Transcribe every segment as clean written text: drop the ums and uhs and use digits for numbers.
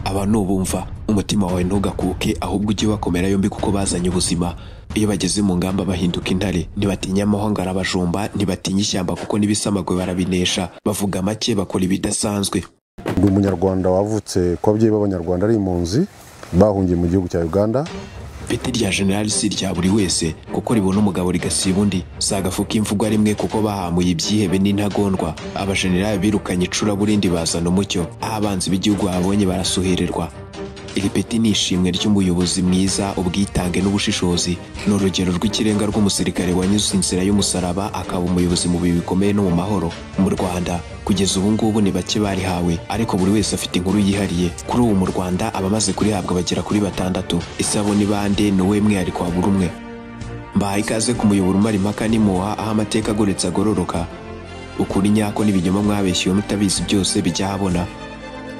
aba nubumva umutima wawe ntugakuke ahubwo ujye wakomera yombi kuko bazanye ubuzima. Iyo bageze mu ngamba bahinduka intare, ntibatinya amahanga arabajumba, ntibatinya ishyamba kuko n'ibisamagwe barabinesha, bavuga make bakora ibidasanzwe. Ndi umunyarwanda wavutse ko ababyeyi b'abanyarwanda ari impunzi bahungiye mu gihugu cya Uganda. Peti rya general si rya buri wese kuko ribona umugabo rigasiba undi, sagafuka imvugo rimwe kuko bahamuye ibyihebe n'intagondwa. Abajenerali birukanye icuraburindi bazana umucyo, aho abanzi b'igihugu babonye barasuhererwa. Iri peti ni ishimwe ry'umuyobozi mwiza, ubwitange n'ubushishozi. Ni urugero rw'ikirenga rw'umusirikare wanyuze inzira y'umusaraba akaba umuyobozi mu bihe bikomeye no mu mahoro. Mu Rwanda kugeza ubu ngubu ni bake barihawe, ariko buri wese afite inkuru yihariye. Kuri ubu mu Rwanda abamaze kurihabwa bagera kuri 6. Isabo ni bande ni uwe mwihariko wa buri umwe. Mbahaye ikaze ku muyoboro umara impaka n'impuha, aho amateka agoretse agororoka, ukuri nyako n'ibinyoma mwabeshyuwe mutabizi byose bijya habona.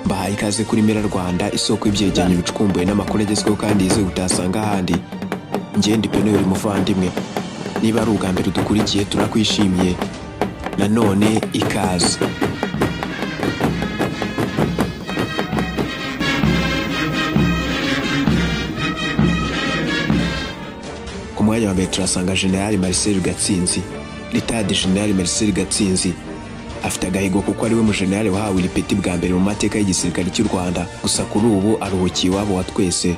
Mbahaye ikaze kuri Mera Rwanda, isoko y'ibyegeranyo bicukumbuye n'amakuru agezweho kandi yizewe utasanga ahandi. Njye ndi Penel muvandimwe. Niba ari ubwa mbere dukurikiye turakwishimiye. Nanone ikaze. Ku mwanya wa mbere turasanga General Marcel Gatsinzi. Retired General Marcel Gatsinzi afite agahigo kuko ari we mujenerali wahawe iri peti bwa mbere mu mateka y'igisirikare cy'u Rwanda. Gusa kuri ubu aruhukiye iwabo wa twese.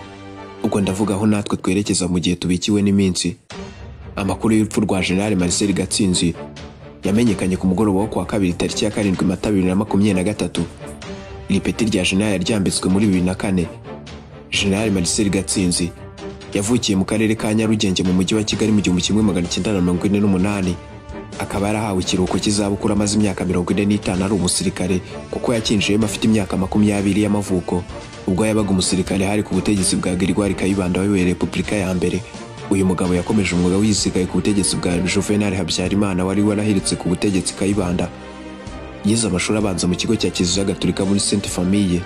Ubwo ndavuga aho natwe twerekeza mu gihe tubikiwe n'iminsi. Amakuru y'urupfu rwa General Marcel Gatsinzi yamenyekanye ku mugoroba wo kuwa 2 tariki ya 7 Mata 2023. Iri peti rya General ryambitswe muri 2004. General Marcel Gatsinzi yavukiye mu karere ka Nyarugenge mu mujyi wa Kigali mu 1948. Akaba yarahawe ikiruhuko cy'izabukuru amaze imyaka 45 ari umusirikare kuko yakinjiyemo afite imyaka 20 y'amavuko. Ubwo yabaga umusirikare hari ku butegetsi bwa Gregoire Kayibanda wayoboye Repubulika ya mbere. Uyu mugabo yakomeje umwuga w'isigaye ku butegetsi bwa Juvenal Habyarimana wari warahiritse ku butegetsi Kayibanda. Yize amashuri abanza mu kigo cya Kiliziya Gatolika muri Sainte Famille.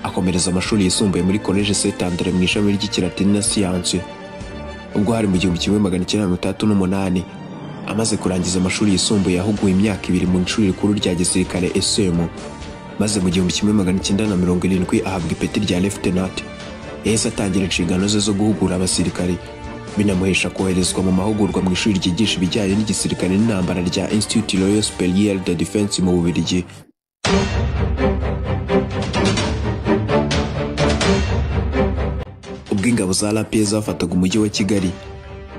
Akomereza amashuri yisumbuye muri Collège Saint André mu ishami ry'ikilatini na siyanse. Ubwo hari mu 1938 amaze kurangiza amashuri yisumbuye yahuguye imyaka 2 mu ishuri rikuru rya gisirikare SM. Maze mu 1970 ahabwa ipeti rya Lieutenant. Yahise atangira inshingano ze zo guhugura abasirikari, binamuhesha koherezwa mu mahugurwa mu ishuri ryigisha ibijyanye n'igisirikare n'intambara rya Institut Royal Supérieur de Défense mu Bubiligi. Ubwo ingabo za RPA zafataga umujyi wa Kigali,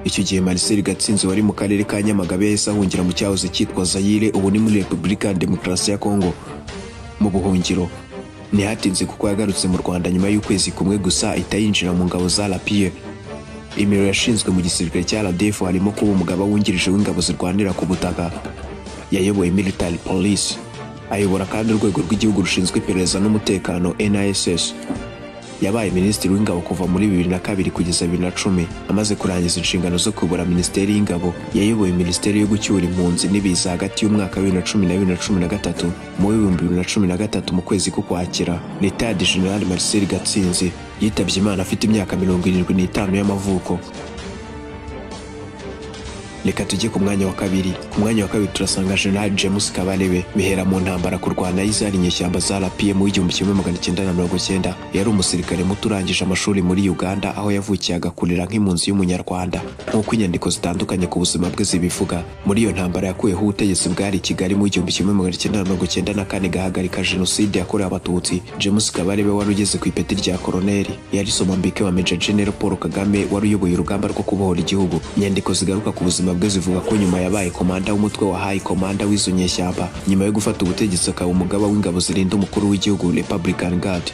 icyo gihe Marcel Gatsinzi wari mu karere ka Nyamagabe yahise ahungira mu cyahoze cyitwa Zaire, ubu ni muri Repubulika ya Demokarasi ya Kongo. Mu buhungiro ntihatinze kuko yagarutse mu Rwanda nyuma y'ukwezi kumwe gusa ahita yinjira mu ngabo za RPA. Imirimo yashinzwe mu gisirikare cya RDF harimo kuba umugaba wungirije w'ingabo zirwanira ku butaka. Yayoboye Military Police, ayobora kandi urwego rw'igihugu rushinzwe iperereza n'umutekano NISS. Yabaye minisitiri w'ingabo kuva muri 2002 kugeza 2010. Amaze kurangiza inshingano zo kuyobora minisiteri y'ingabo, yayoboye minisiteri yo gucyura impunzi n'ibiza hagati y'umwaka wa 2010 na 2013. Mu 2013 mu kwezi k'Ukwakira, Retired General Marcel Gatsinzi yitabye Imana afite imyaka 75 y'amavuko. Reka tujye ku mwanya wa kabiri. Ku mwanya wa kabiri turasanga General James Kabarebe. Bihera mu ntambara kurwana y'izari inyeshyamba za RPA mu 1990. Yari umusirikare muto urangije amashuri muri Uganda, aho yavukiye agakurira nk'impunzi y'umunyarwanda. Nk'uko inyandiko zitandukanye ku buzima bwe zibivuga, muri iyo ntambara yakuyeho ubutegetsi bwari Kigali mu 1994 gahagarika jenoside yakorewe abatutsi. James Kabarebe wari ugeze ku ipeti rya koloneli, yari Somombike wa Major General Paul Kagame wari uyoboye urugamba rwo kubohora igihugu. Inyandiko zigaruka ku buzima bwe zivuga ko nyuma yabaye komanda w'umutwe wa High Commander w'izo nyeshyamba, nyuma yo gufata ubutegetsi akaba umugaba w'ingabo zirinda umukuru w'igihugu Republican Guard.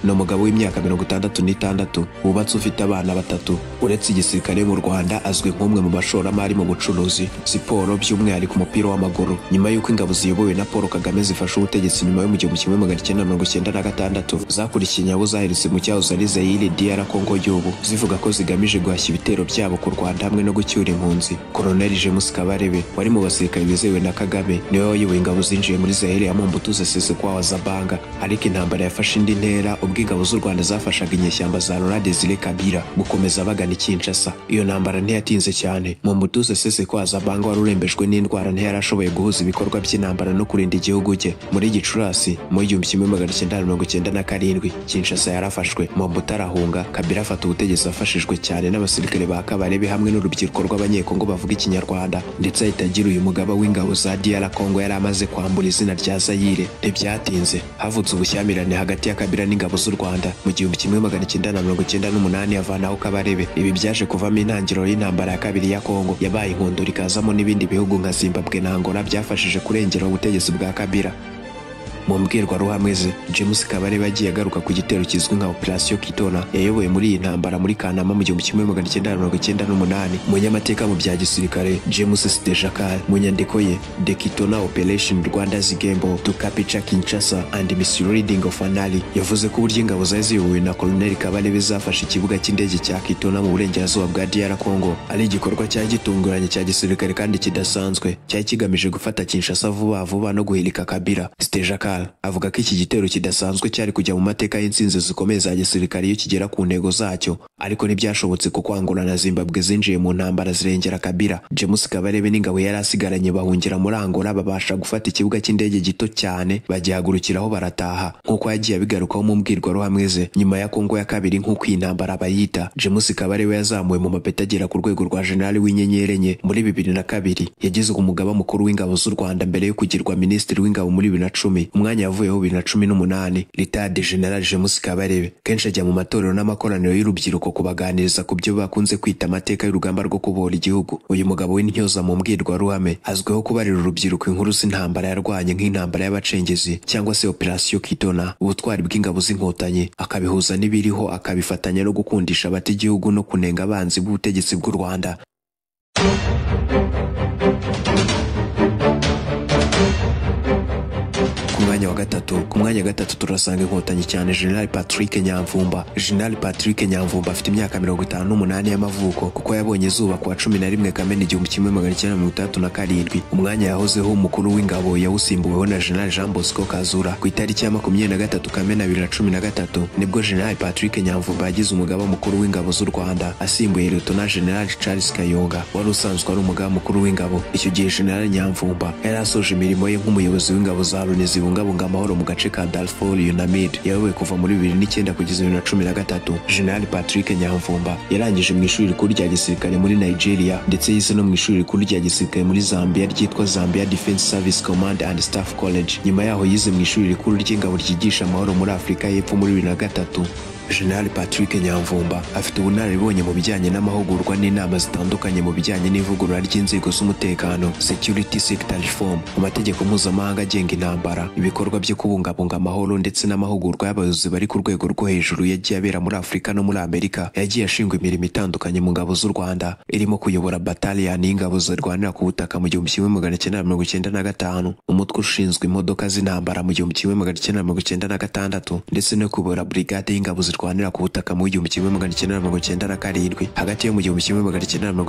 ni umugabo w'imyaka 66 wubatse ufite abana 3. Uretse igisirikare mu Rwanda azwi nk'umwe mu bashoramari mu bucuruzi, siporo by'umwihariko umupira w'amaguru. Nyuma y'uko ingabo ziyobowe na Paul Kagame zifashe ubutegetsi nyuma yo mu 1996 zakurikiye nyabo zaheretse mu cyahoze ari Zaire DR Congo y'ubu, zivuga ko zigamije guhashya ibitero byabo ku Rwanda hamwe no gucyura impunzi. Colonel James Kabarebe wari mu basirikare bizewe na Kagame niwe wayoboye ingabo zinjiye muri Zaire ya Mobutu Sese Kwa Zabanga, ariko intambara yafashe indi ntera ubwo ubwo ingabo z'u Rwanda zafashaga inyeshyamba za Laurent Desire Kabila gukomeza bagana Kinshasa. Iyo ntambara ntiyatinze cyane. Mobutu Sese Seko Azabanga wari urembejwe n'indwara ntiyarashoboye guhuza ibikorwa by'intambara no kurinda igihugu cye. Muri Gicurasi mu 1997 Kinshasa yarafashwe, Mobutu arahunga, Kabila afata ubutegetsi afashijwe cyane n'abasirikare ba Kabarebe hamwe n'urubyiruko rw'abanyekongo bavuga Ikinyarwanda, ndetse ahita agira uyu mugaba w'ingabo za DR Congo yari amaze kwambura izina rya Zaire. Ntibyatinze havutse ubushyamirane hagati ya Kabila n'ingabo z'u Rwanda. Mu 1998 avanaho Kabarebe. Ibi byaje kuvamo intangiriro y'intambara ya kabiri ya Congo yabaye inkundura ikazamo n'ibindi bihugu nka Zimbabwe na Angola byafashije kurengera ubutegetsi bwa Kabila. Mu mbwirwaruhame ze, James Kabarebe agiye agaruka ku gitero kizwi nka Operation Kitona yayoboye muri iyi ntambara muri Kanama mu 1998. Umunyamateka mu bya gisirikare James Stejakal mu nyandiko ye The Kitona Operation Rwanda's Gamble to Capture Kinshasa and Misleading of Anali yavuze ko uburyo ingabo zari ziyobowe na Colonel Kabarebe zafashe ikibuga cy'indege cya Kitona mu burengerazuba bwa DR Congo ari igikorwa cyari gitunguranye cya gisirikare kandi kidasanzwe cyari kigamije gufata Kinshasa vuba vuba no guhirika Kabila. Stejakal avuga ko iki gitero kidasanzwe cyari kujya mu mateka y'insinzi zikomeye za gisirikare iyo kigera ku ntego zacyo, ariko ntibyashobotse kuko Angola na Zimbabwe zinjiye mu ntambara zirengera Kabila. James Kabarebe n'ingabo yari asigaranye bahungira muri Angola, babasha gufata ikibuga cy'indege gito cyane bagihagurukiraho barataha, nk'uko yagiye abigarukaho mu mbwirwaruhame ze. Nyuma ya Kongo ya kabiri nk'uko iyi ntambara bayita, James Kabarebe yazamuwe mu mapeti agera ku rwego rwa General w'inyenyeri enye muri 2002. Yagizwe umugaba mukuru w'ingabo z'u Rwanda mbere yo kugirwa minisitiri w'ingabo muri 2010. Umwanya yavuyeho 2018. Litade General James Kabarebe kenshi ajya mu matorero n'amakoraniro y'urubyiruko kubaganiriza ku byo bakunze kwita amateka y'urugamba rwo kubohora igihugu. Uyu mugabo w'intyoza mu mbwirwaruhame azwiho kubarira urubyiruko inkuru z'intambara yarwanye nk'intambara y'abacengezi cyangwa se Operation Kitona, ubutwari bw'ingabo z'inkotanyi, akabihuza n'ibiriho akabifatanya no gukundisha abata igihugu no kunenga abanzi b'ubutegetsi bw'u Rwanda. Ku mwanya gatatu turasanga inkotanyi cyane General Patrick Nyamvumba. General Patrick Nyamvumba afite imyaka 58 y'amavuko kuko yabonye izuba ku wa 11 Kamena 1967. Umwanya yahozeho umukuru w'ingabo yawusimbuweho na General Jean Bosco Kazura. Ku itariki ya 23 Kamena 2013 nibwo General Patrick Nyamvumba yagize umugaba mukuru w'ingabo z'u Rwanda asimbuye Lieutenant General Charles Kayonga wari usanzwe ari umugaba mukuru w'ingabo. Icyo gihe General Nyamvumba yari asoje imirimo ye nk'umuyobozi w'ingabo za Loni zibungabunga amahoro mu gace ka Darfur UNAMID. Yayoboye kuva muri 2009 kugeza 2013. General Patrick Nyamvumba yarangije mu ishuri rikuru rya gisirikare muri Nigeria ndetse yize no mu ishuri rikuru rya gisirikare muri Zambia ryitwa Zambia Defense Service Command and Staff College. Nyuma yaho yize mu ishuri rikuru ry'ingabo ryigisha amahoro muri Afurika y'Epfo muri 2003. General Patrick Nyamvumba afite ubunararibonye mu bijyanye n'amahugurwa n'inama zitandukanye mu bijyanye n'ivugurura ry'inzego z'umutekano, security sector reform, amategeko mpuzamahanga agenga intambara, ibikorwa byo kubungabunga amahoro ndetse n'amahugurwa y'abayobozi bari ku rwego rwo hejuru yagiye abera muri Afurika no muri Amerika. Yagiye ashingwa imirimo itandukanye mu ngabo z'u Rwanda, irimo kuyobora battalion y'ingabo zirwanira ku butaka mu 1995, umutwe ushinzwe imodoka z'intambara mu 1996 ndetse no kuyobora brigade y'ingabo zirwanira ku butaka mu 1997. Hagati yo mu 1998 no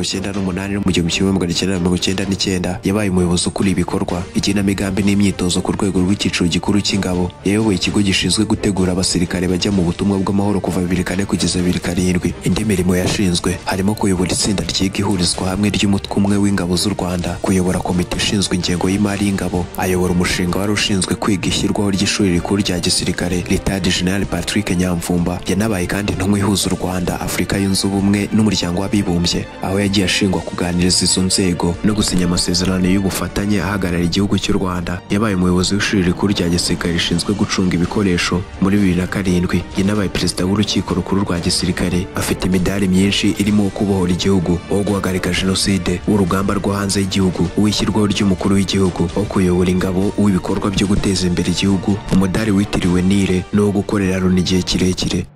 mu 1999 yabaye umuyobozi ukuri ibikorwa, igenamigambi n'imyitozo ku rwego rw'icyiciro gikuru cy'ingabo. Yayoboye ikigo gishinzwe gutegura abasirikare bajya mu butumwa bw'amahoro kuva 2004 kugeza 2007. Indi mirimo yashinzwe harimo kuyobora itsinda ryiga ihurizwa hamwe ry'umutwe umwe w'ingabo z'u Rwanda, kuyobora komite ishinzwe ingengo y'imari y'ingabo, ayobora umushinga wari ushinzwe kwiga ishyirwaho ry'ishuri rikuru rya gisirikare. Litade General Patrick Nyamvumba yanabaye kandi intumwa ihuza u Rwanda, Afurika yunze ubumwe n'umuryango w'abibumbye, aho yagiye ashingwa kuganiriza izo nzego no gusinya amasezerano y'ubufatanye ahagarara igihugu cy'u Rwanda. Yabaye umuyobozi w'ishuri rikuru rya gisirikare rishinzwe gucunga ibikoresho muri 2007. Yanabaye perezida w'urukiko rukuru rwa gisirikare. Afite imidari myinshi irimo kubohora igihugu, wo guhagarika jenoside, w'urugamba rwo hanze y'igihugu, uwishyirwaho ry'umukuru w'igihugu, wo kuyobora ingabo, w'ibikorwa byo guteza imbere igihugu, umudari witiriwe Nile no gukorera Loni igihe kirekire.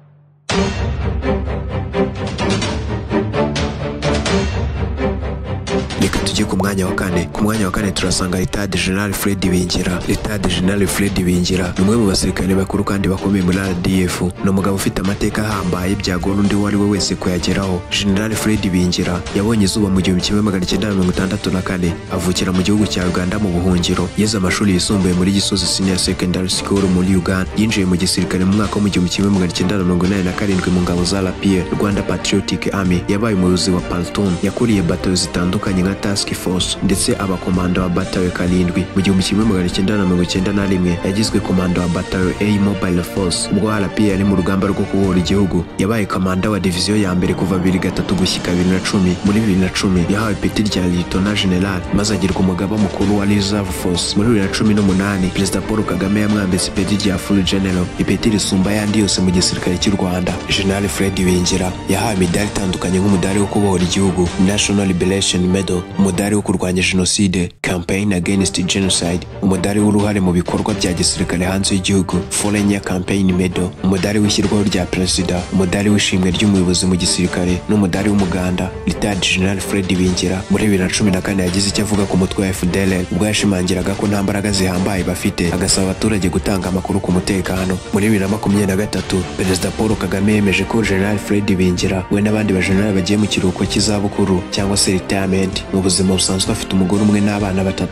reka tujye ku mwanya wa kane. Ku mwanya wa kane turasanga Lt Gen Fred Bingira. Lt Gen Fred Bingira ni umwe mu basirikare bakuru kandi bakomeye muri RDF. Ni umugabo ufite amateka ahambaye byagora undi uwo ari we wese kuyageraho. Gen Fred Bingira yabonye izuba mu 1964, avukira mu gihugu cya Uganda mu buhungiro. Yize amashuri yisumbuye muri Gisozi Senior Secondary School muri Uganda. Yinjiye mu gisirikare mu mwaka wa 1987 mu ngabo za RPA, Rwanda Patriotic Army. Yabaye umuyobozi wa platoon, yakuriye batayo zitandukanye nka Task Force ndetse aba komando wa batayo karindwi. Mu 1991 yagizwe komando wa batayo A Mobile Force ubwo RPA yari mu rugamba rwo kubohora igihugu. Yabaye komanda wa division ya mbere kuva 2003 gushyika 2010. Muri 2010 yahawe ipeti rya Lieutenant General maze agirwa umugaba mukuru wa Reserve Force. Muri 2018 Perezida Paul Kagame yamwambitse ipeti rya Full General, ipeti risumba yandi yose mu gisirikare cy'u Rwanda. Gen Fred Bingira yahawe imidari itandukanye nk'umudari wo kubohora igihugu, National Liberation Medal, umudari wo kurwanya jenoside, Campaign Against Genocide, umudari w'uruhare mu bikorwa bya gisirikare hanze y'igihugu, Foreign Campaign Medal, umudari w'ishyirwaho rya Perezida, umudari w'ishimwe ry'umuyobozi mu gisirikare n'umudari w'umuganda. Lt Gen Fred Bingira muri 2014 yagize icyo avuga ku mutwe wa FDLR ubwo yashimangiraga ko nta mbaraga zihambaye bafite, agasaba abaturage gutanga amakuru ku mutekano. Muri 2023 Perezida Paul Kagame yemeje ko Gen Fred Bingira we n'abandi bajenerali bagiye mu kiruhuko cy'izabukuru cyangwa se retirement. Mu buzima busanzwe afite umugore umwe n'abana 3.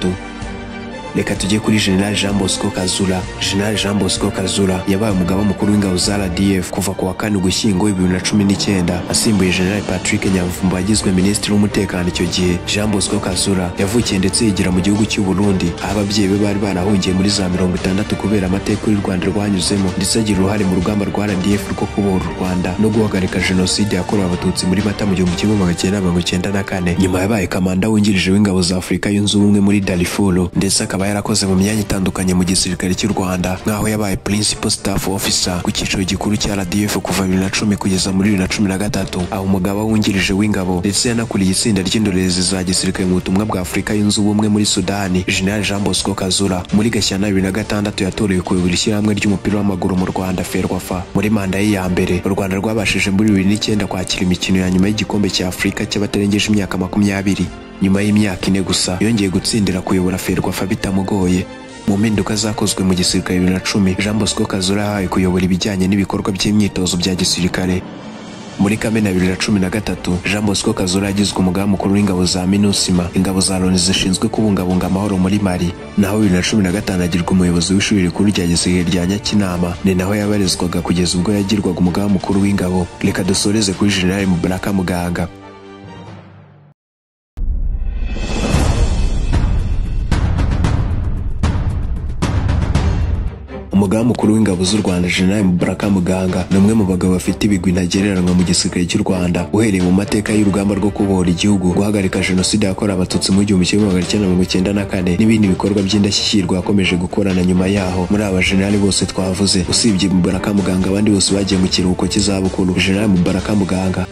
Reka tujye kuri Gen Jean Bosco Kazura. Gen Jean Bosco Kazura yabaye umugaba mukuru w'ingabo za RDF kuva ku wa 4 Ugushyingo 2019, asimbuye Gen Patrick Nyamvumba wagizwe Minisitiri w'Umutekano icyo gihe. Jean Bosco Kazura yavukiye ndetse yigira mu gihugu cy'u Burundi, aho ababyeyi be bari barahungiye muri za 60 kubera amateka y'u Rwanda rwanyuzemo, ndetse agira uruhare mu rugamba rwa RDF rwo kubohora u Rwanda no guhagarika jenoside yakorewe Abatutsi muri Mata mu 1994. Nyuma yabaye kamanda wungirije w'ingabo za Afurika yunze ubumwe muri Darfur, ndetse akaba yarakoze mu myanya itandukanye mu gisirikare cy'u Rwanda, nkaho yabaye Principal Staff Officer ku cyiciro gikuru cya RDF kuva 2010 kugeza muri 2013, aho umugaba wungirije w'ingabo ndetse yanakuriye itsinda ry'indorerezi za gisirikare mu butumwa bwa Afurika yunze ubumwe muri Sudani. Gen Jean Bosco Kazura muri Gashyantare 2006 yatorewe kuyobora ishyirahamwe ry'umupira w'amaguru mu Rwanda Ferwafa. Muri manda ye ya mbere u Rwanda rwabashije muri 2009 kwakira imikino ya nyuma y'igikombe cya Afurika cy'abatarengeje imyaka 20. Nyuma y'imyaka 4 gusa yongeye gutsindira kuyobora Ferwafa bitamugoye. Mu mpinduka zakozwe mu gisirikare 2010 Jean Bosco Kazura yahawe kuyobora ibijyanye n'ibikorwa by'imyitozo bya gisirikare. Muri Kamena 2013 Jean Bosco Kazura yagizwe umugaba mukuru w'ingabo za MINUSMA, ingabo za Loni zishinzwe kubungabunga amahoro muri Mali. Naho 2015 agirwa umuyobozi w'ishuri rikuru rya gisirikare rya Nyakinama, ni naho yabarizwaga kugeza ubwo yagirwaga umugaba mukuru w'ingabo. Reka dusoreze kuri Gen Mubaraka Muganga. Umugaba mukuru w'ingabo z'u Rwanda Gen Mubaraka Muganga ni umwe mu bagabo bafite ibigwi ntagereranywa mu gisirikare cy'u Rwanda, uhereye mu mateka y'urugamba rwo kubohora igihugu, guhagarika jenoside yakorewe Abatutsi mu 1994 n'ibindi bikorwa by'indashyikirwa yakomeje gukorana nyuma yaho. Muri aba generali bose twavuze, usibye Mubaraka Muganga, abandi bose bagiye mu kiruhuko cy'izabukuru. Gen Mubaraka Muganga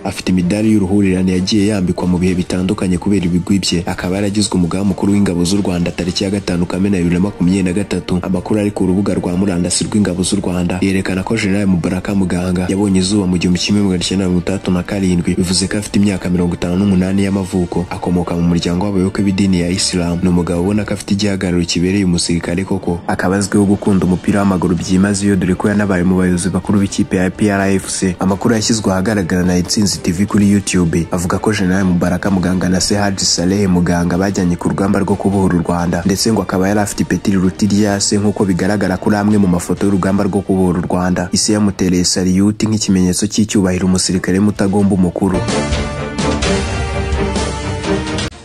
afite imidari y'uruhurirane yagiye yambikwa mu bihe bitandukanye kubera ibigwi bye. Akaba yaragizwe umugaba mukuru w'ingabo z'u Rwanda tariki ya 5 Kamena 2023. Amakuru ari ku rubuga rwa murandasi rw'ingabo z'u Rwanda yerekana ko Gen Mubaraka Muganga yabonye izuba mu 1937, bivuze ko afite imyaka 58 y'amavuko. Akomoka mu muryango w'abayoboke b'idini ya Islam. Ni umugabo ubona ko afite igihagararo kibereye umusirikare koko. Akaba azwiho gukunda umupira w'amaguru byimazeyo, dore ko yanabaye mu bayobozi bakuru b'ikipe ya PRFC. Amakuru yashyizwe ahagaragara na Intsinzi TV kuri YouTube avuga ko Gen Mubaraka Muganga na se Haji Saleh Muganga bajyanye ku rugamba rwo kubohora u Rwanda, ndetse ngo akaba yari afite ipeti riruta irya se, nk'uko bigaragara kuri amwe mu mafoto y'urugamba rwo kubohora u Rwanda. Ise yamutereye salute nk'ikimenyetso cy'icyubahiro umusirikare mutagomba umukuru.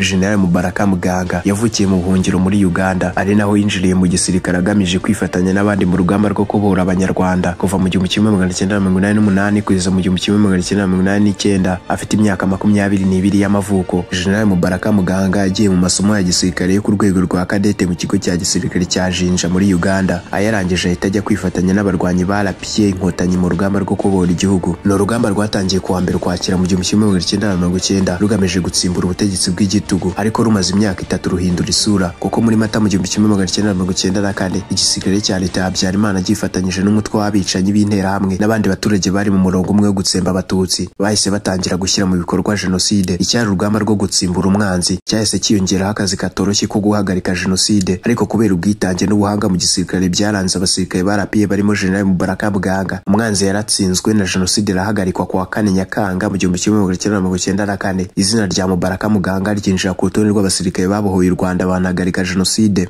Gen Mubaraka Muganga yavukiye mu buhungiro muri Uganda, ari naho yinjiriye mu gisirikare agamije kwifatanya n'abandi mu rugamba rwo kubohora Abanyarwanda kuva mu 1988 kugeza mu 1989. Afite imyaka 22 y'amavuko. Gen Mubaraka Muganga yagiye mu masomo ya gisirikare yo ku rwego rwa kadete mu kigo cya gisirikare cya Jinja muri Uganda. Ayarangije ahita ajya kwifatanya n'abarwanyi ba RPA inkotanyi mu rugamba rwo kubohora igihugu. No rugamba rwatangiye kuwa mbere Ukwakira mu 1990 rugamije gutsimbura ubutegetsi bw'igitugu bitugu, ariko rumaze imyaka 3 ruhindura isura, kuko muri Mata mu 1994 igisirikare cya leta ya Habyarimana gifatanyije n'umutwe w'abicanyi b'interahamwe n'abandi baturage bari mu murongo umwe wo gutsemba abatutsi bahise batangira gushyira mu bikorwa jenoside. Icyari urugamba rwo gutsimbura umwanzi cyahise kiyongeraho akazi katoroshye ko guhagarika jenoside, ariko kubera ubwitange n'ubuhanga mu gisirikare byaranze abasirikare barapiye barimo General Mubaraka Muganga, umwanzi yaratsinzwe na jenoside irahagarikwa ku wa 4 Nyakanga mu 1994. Izina rya Mubaraka Muganga ryinjira ku rutonde rw'abasirikare babohoye u Rwanda banahagarika jenoside.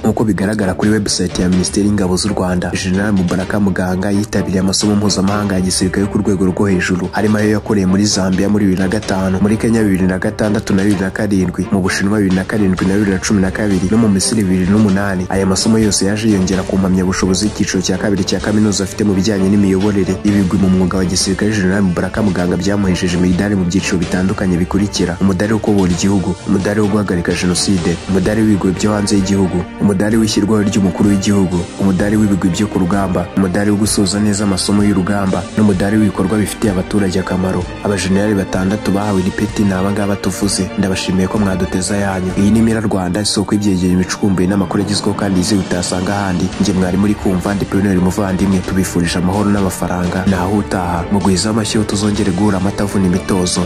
Nkuko bigaragara kuri website ya Minisiteri y'Ingabo z'u Rwanda, General Mubaraka Muganga yitabiriye amasomo mpuzamahanga ya gisirikare ku rwego rwo hejuru, harimo ayo yakoreye muri Zambia muri 2005, muri Kenya 2006 na 2007, mu Bushinwa 2007 na 2012 no mu Misiri 2008. Aya masomo yose yaje yongera ku mpamyabushobozi y'icyiciro cya kabiri cya kaminuza afite mu bijyanye n'imiyoborere. Ibigwi mu mwuga wa gisirikare General Mubaraka Muganga byamuhesheje imidari mu byiciro bitandukanye bikurikira: umudari wo kuyobora igihugu, umudari wo guhagarika jenoside, umudari w'ibigwi byo hanze y'igihugu, umudari w'ishyirwaho ry'umukuru w'igihugu, umudari w'ibigwi byo ku rugamba, umudari wo gusoza neza amasomo y'urugamba, n'umudari w'ibikorwa bifitiye abaturage akamaro. Abajenerali 6 bahawe iri peti ni abangaba tuvuze. Ndabashimiye ko mwaduteza yanyu. Iyi ni Mira Rwanda, isoko y'ibyegeranyo bicukumbuye n'amakuru agezweho kandi yizewe utasanga ahandi. Njye mwari muri kumva Entrepreneur Muvandimwe, tubifurije amahoro n'amafaranga naho utaha. Mugwiza amashyi tuzongere guhura amatavuna imitozo.